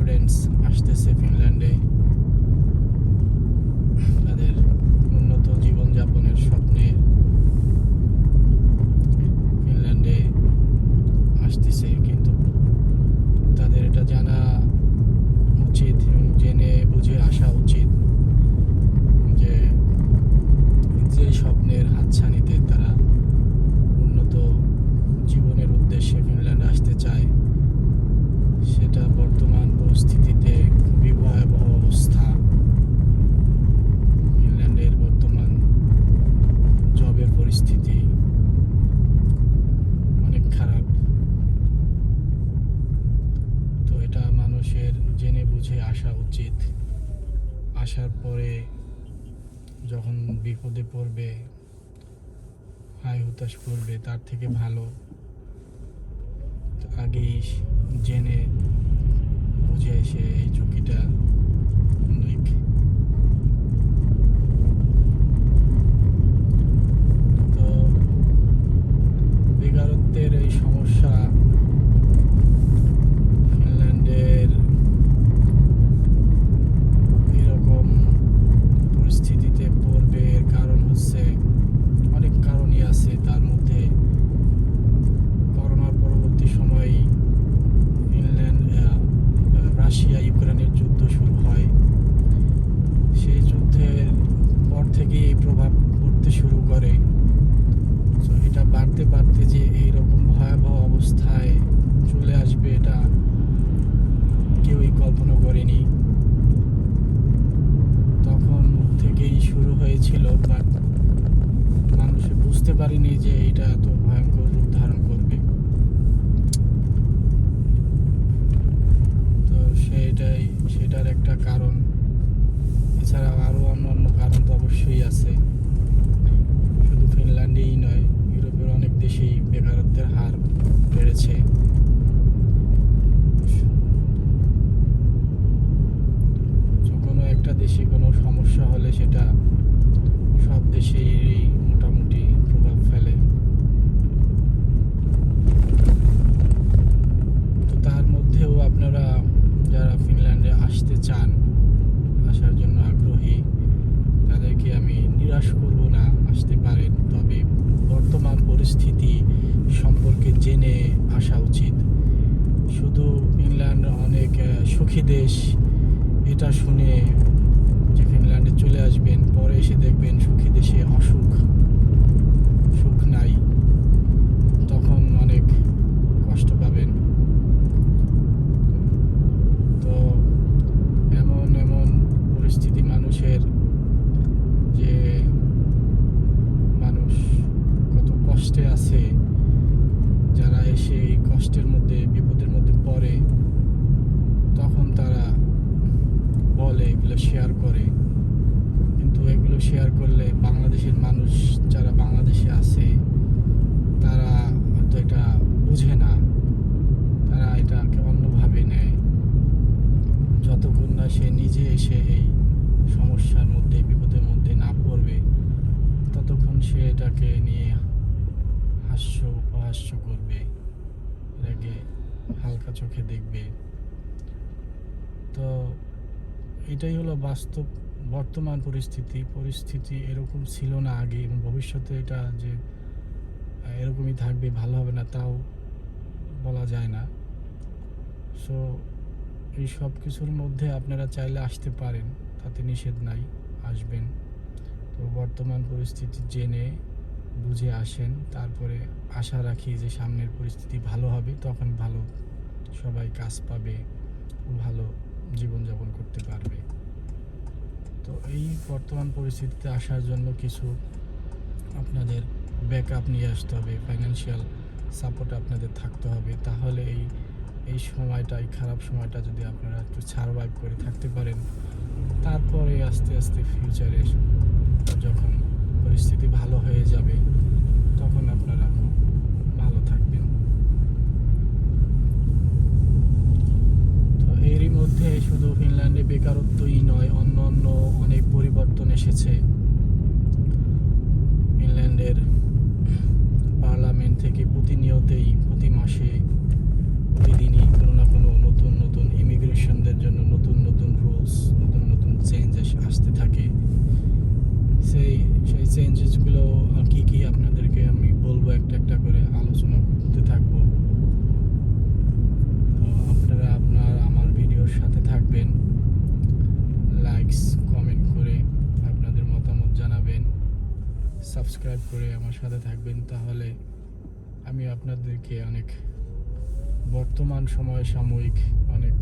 Students আসতেছে ফিনল্যান্ডে তাদের উন্নত জীবনযাপনের স্বপ্নে ফিনল্যান্ডে আসতেছে, কিন্তু তাদের এটা জানা উচিত এবং জেনে বুঝে আসা উচিত যে যে স্বপ্নের হাতছানিতে তারা উন্নত জীবনের উদ্দেশ্যে ফিনল্যান্ড আসতে চায় সেটা বর্তমান পরিস্থিতিতে খুবই ভয়াবহ অবস্থা। ফিনল্যান্ডের বর্তমান জবের পরিস্থিতি অনেক খারাপ। তো এটা মানুষের জেনে বুঝে আসা উচিত। আসার পরে যখন বিপদে পড়বে, হাই হুতাশ করবে, তার থেকে ভালো আগেই জেনে বুঝে এসে এই ঝুঁকিটা অনেক। তো বেকারত্বের এই সমস্যা ফিনল্যান্ডের এরকম পরিস্থিতিতে পড়বে এর কারণ হচ্ছে অনেক কারণই আছে। তার মধ্যে করোনার পরবর্তী সময়ে রাশিয়া ইউক্রেনের যুদ্ধ শুরু হয়। সেই যুদ্ধের পর থেকেই এই প্রভাব পড়তে শুরু করে। তো এটা বাড়তে বাড়তে যে এইরকম ভয়াবহ অবস্থায় চলে আসবে এটা কেউই কল্পনা করেনি। তখন থেকেই শুরু হয়েছিল, বাট মানুষ বুঝতে পারেনি যে এটা এত ভয়ঙ্কর রূপ ধারণ করবে। তো সেটার একটা কারণ, এছাড়াও আরও অন্য কারণ তো অবশ্যই আছে। শুধু ফিনল্যান্ডেই নয়, ইউরোপের অনেক দেশেই বেকারত্বের হার বেড়েছে। কোনো একটা দেশে কোনো সমস্যা হলে সেটা সব দেশেই মোটামুটি প্রভাব ফেলে। তো তার মধ্যেও আপনারা যারা ফিনল্যান্ডে আসতে চান, আসার জন্য আগ্রহী, তাদেরকে আমি নিরাশ করব না, আসতে পারেন, তবে বর্তমান পরিস্থিতি সম্পর্কে জেনে আসা উচিত। শুধু ফিনল্যান্ড অনেক সুখী দেশ এটা শুনে যে ফিনল্যান্ডে চলে আসবেন, পরে এসে দেখবেন সুখী দেশে সুখ নাই, তখন অনেক কষ্ট পাবেন। তো এমন পরিস্থিতি মানুষের, যে মানুষ কত কষ্টে আছে, যারা এসে এই কষ্টের মধ্যে বিপদের মধ্যে পড়ে তখন তারা বলে, এগুলো শেয়ার করে, কিন্তু এগুলো শেয়ার করলে বাংলাদেশের মানুষ যারা বাংলাদেশে আছে তারা হয়তো এটা বুঝে না, তারা এটাকে অন্যভাবে নেয়। যতক্ষণ না সে নিজে এসে এই সমস্যার মধ্যে বিপদের মধ্যে না পড়বে ততক্ষণ সে এটাকে নিয়ে উপহাস্য করবে, এটাকে হালকা চোখে দেখবে। তো এটাই হলো বাস্তব বর্তমান পরিস্থিতি এরকম ছিল না আগে, এবং ভবিষ্যতে এটা যে এরকমই থাকবে, ভালো হবে না তাও বলা যায় না। সো এই সব কিছুর মধ্যে আপনারা চাইলে আসতে পারেন, তাতে নিষেধ নাই, আসবেন। তো বর্তমান পরিস্থিতি জেনে বুঝে আসেন, তারপরে আশা রাখি যে সামনের পরিস্থিতি ভালো হবে, তখন ভালো সবাই কাজ পাবে, ভালো জীবনযাপন করতে পারবে। তো এই বর্তমান পরিস্থিতিতে আসার জন্য কিছু আপনাদের ব্যাকআপ নিয়ে আসতে হবে, ফাইন্যান্সিয়াল সাপোর্ট আপনাদের থাকতে হবে। তাহলে এই সময়টা, এই খারাপ সময়টা যদি আপনারা একটু সারভাইভ করে থাকতে পারেন, তারপরে আস্তে আস্তে ফিউচারে যখন পরিস্থিতি ভালো হয়ে যাবে তখন আপনারা ভালো থাকবেন। তো এরই মধ্যে শুধু ফিনল্যান্ডে বেকারত্বই নয়, অন্য অনেক পরিবর্তন এসেছে। ফিনল্যান্ডের পার্লামেন্ট থেকে প্রতি মাসে প্রতিদিনই কোনো না কোনো নতুন নতুন ইমিগ্রেশনদের জন্য নতুন নতুন রুলস, নতুন নতুন চেঞ্জেস আসতে থাকে। সেই সেই চেঞ্জেসগুলো কী কী আপনাদেরকে আমি বলবো, একটা একটা করে আলোচনা করতে থাকবো। তো আপনারা আমার ভিডিওর সাথে থাকবেন, লাইকস কমেন্ট করে আপনাদের মতামত জানাবেন, সাবস্ক্রাইব করে আমার সাথে থাকবেন। তাহলে আমি আপনাদেরকে অনেক বর্তমান সময় সাময়িক অনেক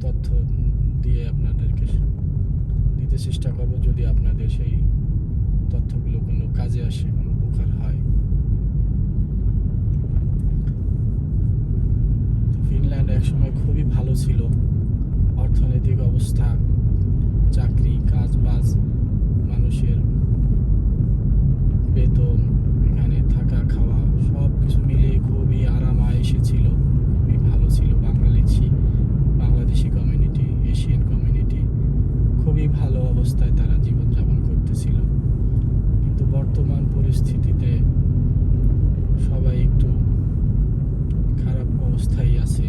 তথ্য দিয়ে আপনাদেরকে দিতে চেষ্টা করব, যদি আপনাদের সেই তথ্যগুলো কোনো কাজে আসে, কোনো উপকার হয়। তো ফিনল্যান্ড একসময় খুবই ভালো ছিল, অর্থনৈতিক অবস্থা, চাকরি, কাজ বাজ, মানুষের বেতন, এখানে থাকা খাওয়া সব কিছু মিলিয়ে খুবই আরাম আয়েশে ছিল, খুবই ভালো ছিল। বাংলাদেশি কমিউনিটি, এশিয়ান কমিউনিটি খুবই ভালো অবস্থায় তারা জীবনযাপন করতেছিল। কিন্তু বর্তমান পরিস্থিতিতে সবাই একটু খারাপ অবস্থায় আছে।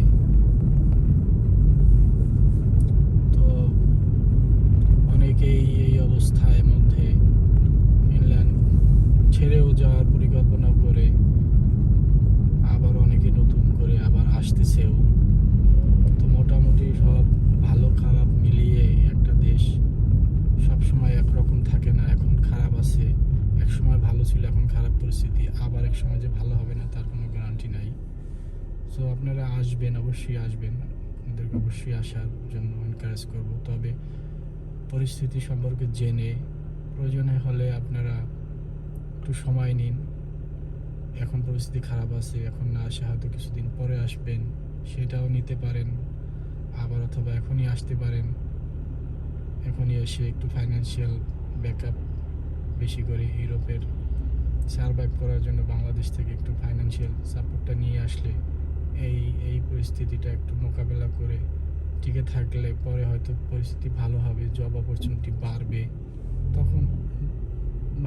তো অনেকেই এই অবস্থার মধ্যে ফিনল্যান্ড ছেড়েও যাওয়ার পরিকল্পনা করে, আবার অনেকে নতুন করে আবার আসতেছেও। তো মোটামুটি সব ভালো খারাপ মিলিয়ে একটা দেশ সবসময় একরকম থাকে না। এখন খারাপ আছে, এক সময় ভালো ছিল, এখন খারাপ পরিস্থিতি, আবার এক সময় যে ভালো হবে না তার কোনো গ্যারান্টি নাই। সো আপনারা আসবেন, অবশ্যই আসবেন, আপনাদেরকে অবশ্যই আসার জন্য এনকারেজ করব। তবে পরিস্থিতি সম্পর্কে জেনে প্রয়োজনে হলে আপনারা একটু সময় নিন। এখন পরিস্থিতি খারাপ আছে, এখন না আসে হয়তো কিছুদিন পরে আসবেন, সেটাও নিতে পারেন। আবার অথবা এখনই আসতে পারেন, এখনই এসে একটু ফাইন্যান্সিয়াল ব্যাকআপ বেশি করে ইউরোপের সার্ভাইভ করার জন্য বাংলাদেশ থেকে একটু ফাইন্যান্সিয়াল সাপোর্টটা নিয়ে আসলে এই পরিস্থিতিটা একটু মোকাবেলা করে টিকে থাকলে পরে হয়তো পরিস্থিতি ভালো হবে, জব অপরচুনিটি বাড়বে, তখন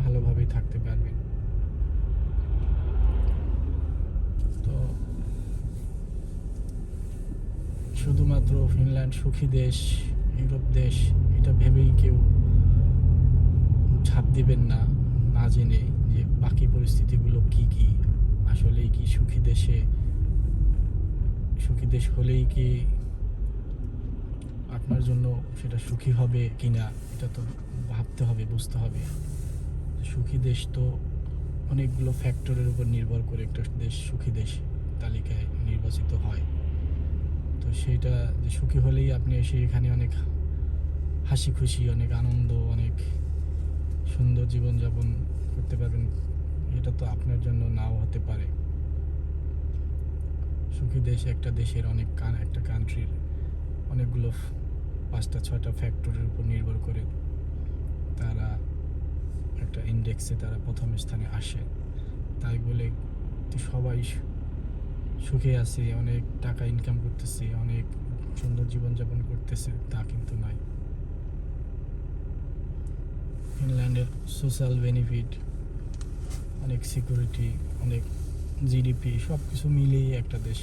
ভালোভাবেই থাকতে পারবেন। তো শুধুমাত্র ফিনল্যান্ড সুখী দেশ, ইউরোপ দেশ, এটা ভেবেই কেউ ছাপ দিবেন না, না জেনে যে বাকি পরিস্থিতিগুলো কি কি। আসলেই কি সুখী দেশ হলেই কি আপনার জন্য সেটা সুখী হবে কিনা, এটা তো ভাবতে হবে, বুঝতে হবে। সুখী দেশ তো অনেকগুলো ফ্যাক্টরের উপর নির্ভর করে একটা দেশ সুখী দেশ তালিকায় নির্বাচিত হয়। তো সেইটা যে সুখী হলেই আপনি এসে এখানে অনেক হাসি খুশি, অনেক আনন্দ, অনেক সুন্দর জীবনযাপন করতে পারবেন, এটা তো আপনার জন্য নাও হতে পারে। সুখী দেশ একটা দেশের একটা কান্ট্রির অনেকগুলো 5-6টা ফ্যাক্টরের উপর নির্ভর করে তারা একটা ইন্ডেক্সে তারা প্রথম স্থানে আসে। তাই বলে সবাই সুখে আছে, অনেক টাকা ইনকাম করতেছে, অনেক সুন্দর জীবনযাপন করতেছে, তা কিন্তু নয়। ফিনল্যান্ডের সোশ্যাল বেনিফিট, অনেক সিকিউরিটি, অনেক জিডিপি, সব কিছু মিলিয়ে একটা দেশ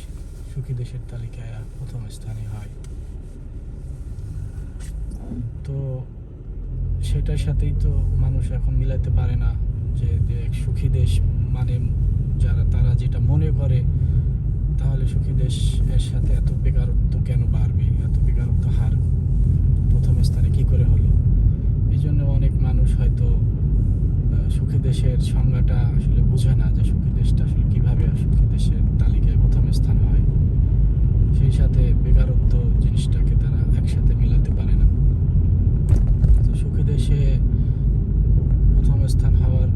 সুখী দেশের তালিকায় প্রথম স্থানে হয়। তো সেটার সাথেই তো মানুষ এখন মিলাতে পারে না যে সুখী দেশ মানে তারা যেটা মনে করে, তাহলে সুখী দেশ এর সাথে এত বেকারত্ব কেন বাড়বে, এত বেকারত্ব হার প্রথম স্থানে কি করে হলো। এই জন্য অনেক মানুষ হয়তো সুখী দেশের সংজ্ঞাটা আসলে বোঝে না, যে সুখী দেশটা আসলে কিভাবে সুখী দেশের তালিকায় প্রথম স্থান হয়। সেই সাথে বেকারত্ব জিনিসটাকে তারা একসাথে মিলাতে পারে না। তো সুখী দেশে প্রথম স্থান হওয়ার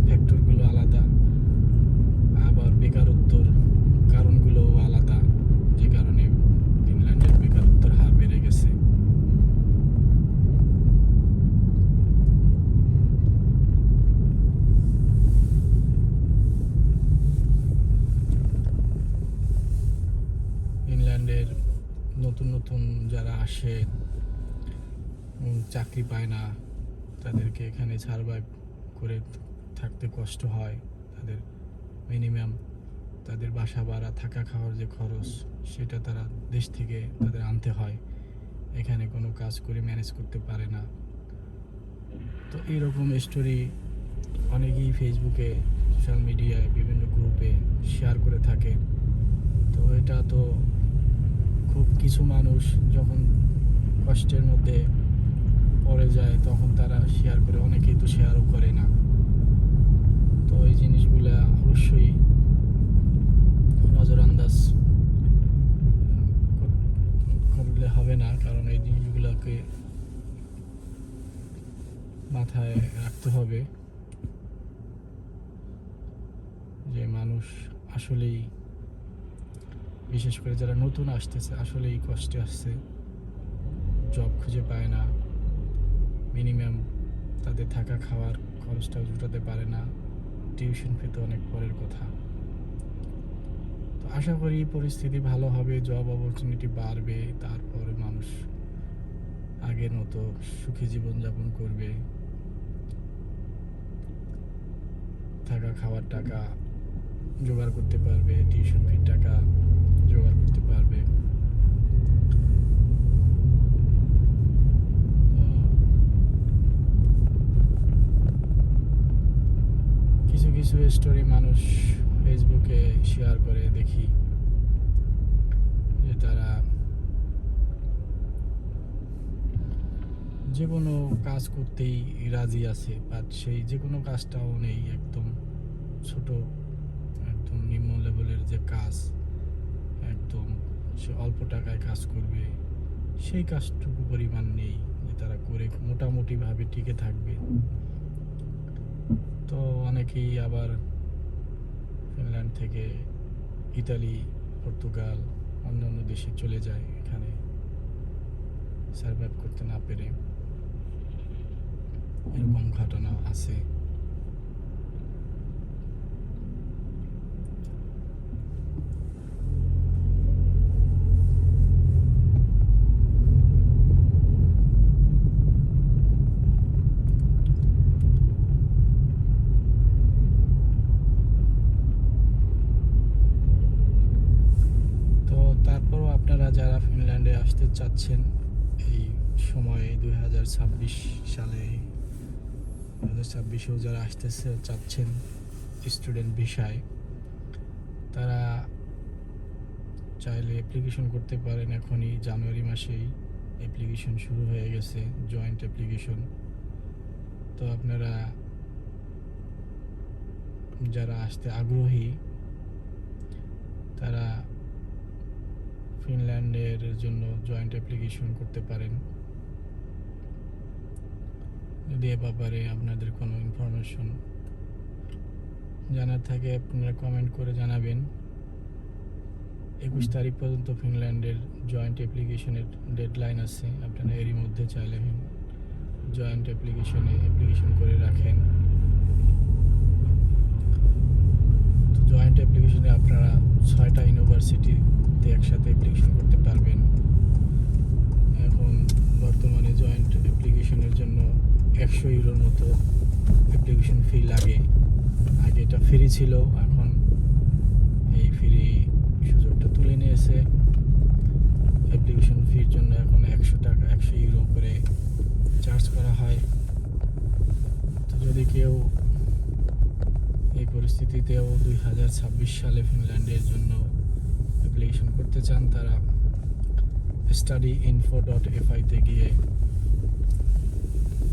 ফ্যাক্টরগুলো আলাদা, আবার বেকারত্বর কারণগুলোও আলাদা, যে কারণে ফিনল্যান্ডের বেকারত্বের হার বেড়ে গেছে। ফিনল্যান্ডের নতুন নতুন যারা আসে, চাকরি পায় না, তাদেরকে এখানে সার্ভাইভ করে থাকতে কষ্ট হয়, তাদের মিনিমাম তাদের বাসা ভাড়া, থাকা খাওয়ার যে খরচ, সেটা তারা দেশ থেকে তাদের আনতে হয়। এখানে কোনো কাজ করে ম্যানেজ করতে পারে না। তো এইরকম স্টোরি অনেকেই ফেসবুকে, সোশ্যাল মিডিয়ায়, বিভিন্ন গ্রুপে শেয়ার করে থাকে। তো এটা তো খুব কিছু মানুষ যখন কষ্টের মধ্যে পড়ে যায় তখন তারা শেয়ার করে, অনেকেই তো শেয়ারও করে না। তো এই জিনিসগুলা অবশ্যই নজরআন্দাজ করলে হবে না, কারণ এই জিনিসগুলোকে মাথায় রাখতে হবে যে মানুষ আসলেই, বিশেষ করে যারা নতুন আসতেছে, আসলেই কষ্টে আসছে, জব খুঁজে পায় না, মিনিমাম তাদের থাকা খাওয়ার খরচটাও জোটাতে পারে না, টিউশন ফি তো অনেক পরের কথা। তো আশা করি পরিস্থিতি ভালো হবে, জব অপরচুনিটি বাড়বে, তারপরে মানুষ আগের মতো সুখী জীবনযাপন করবে, থাকা খাওয়ার টাকা জোগাড় করতে পারবে, টিউশন ফির টাকা জোগাড় করতে পারবে। কিছু কিছু স্টোরি মানুষ ফেসবুকে শেয়ার করে দেখি যে তারা যে কোনো কাজ করতেই রাজি আছে, বাট সেই যে কোনো কাজটাও নেই, একদম ছোট, একদম নিম্ন লেভেলের যে কাজ, একদম সে অল্প টাকায় কাজ করবে, সেই কাজটুকু পরিমাণ নেই যে তারা করে মোটামুটিভাবে টিকে থাকবে। তো অনেকেই আবার ফিনল্যান্ড থেকে ইতালি, পর্তুগাল, অন্যান্য দেশে চলে যায় এখানে সার্ভাইভ করতে না পেরে। এরকম ঘটনা আছে। তো তারপরও আপনারা যারা ফিনল্যান্ডে আসতে চাচ্ছেন এই সময়ে 2026 সালে, 2026-এও যারা আসতেছে চাচ্ছেন স্টুডেন্ট ভিসায়, তারা চাইলে অ্যাপ্লিকেশন করতে পারেন। এখনই জানুয়ারি মাসেই অ্যাপ্লিকেশন শুরু হয়ে গেছে, জয়েন্ট অ্যাপ্লিকেশন। তো আপনারা যারা আসতে আগ্রহী তারা ফিনল্যান্ডের জন্য জয়েন্ট অ্যাপ্লিকেশন করতে পারেন। যদি এ ব্যাপারে আপনাদের কোনো ইনফরমেশন জানার থাকে আপনারা কমেন্ট করে জানাবেন। 21 তারিখ পর্যন্ত ফিনল্যান্ডের জয়েন্ট অ্যাপ্লিকেশনের ডেডলাইন আছে। আপনারা এরই মধ্যে চাইলে জয়েন্ট অ্যাপ্লিকেশন করে রাখেন। তো জয়েন্ট অ্যাপ্লিকেশনে আপনারা 6টা ইউনিভার্সিটিতে একসাথে অ্যাপ্লিকেশন করতে পারবেন। এখন বর্তমানে জয়েন্ট অ্যাপ্লিকেশনের জন্য 100 ইউরোর মতো অ্যাপ্লিকেশন ফি লাগে। আগে এটা ফ্রি ছিল, এখন এই ফ্রি সুযোগটা তুলে নিয়েছে। অ্যাপ্লিকেশন ফির জন্য এখন 100 ইউরো করে চার্জ করা হয়। তো যদি কেউ এই পরিস্থিতিতেও 2026 সালে ফিনল্যান্ডের জন্য অ্যাপ্লিকেশন করতে চান, তারা studyinfo.fi-তে গিয়ে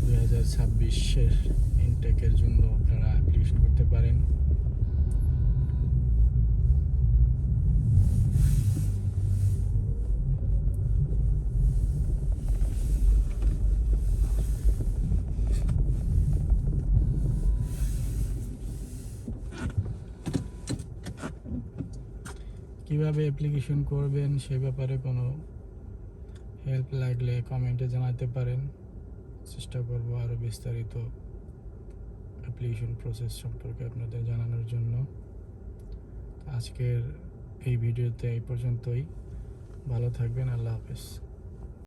2026-এর ইনটেকের জন্য আপনারা অ্যাপ্লিকেশন করতে পারেন। কিভাবে অ্যাপ্লিকেশন করবেন সে ব্যাপারে কোনো হেল্প লাগলে কমেন্টে জানাতে পারেন। চেষ্টা করব আরও বিস্তারিত অ্যাপ্লিকেশন প্রসেস সম্পর্কে আপনাদের জানানোর জন্য। আজকের এই ভিডিওতে এই পর্যন্তই। ভালো থাকবেন। আল্লাহ হাফেজ।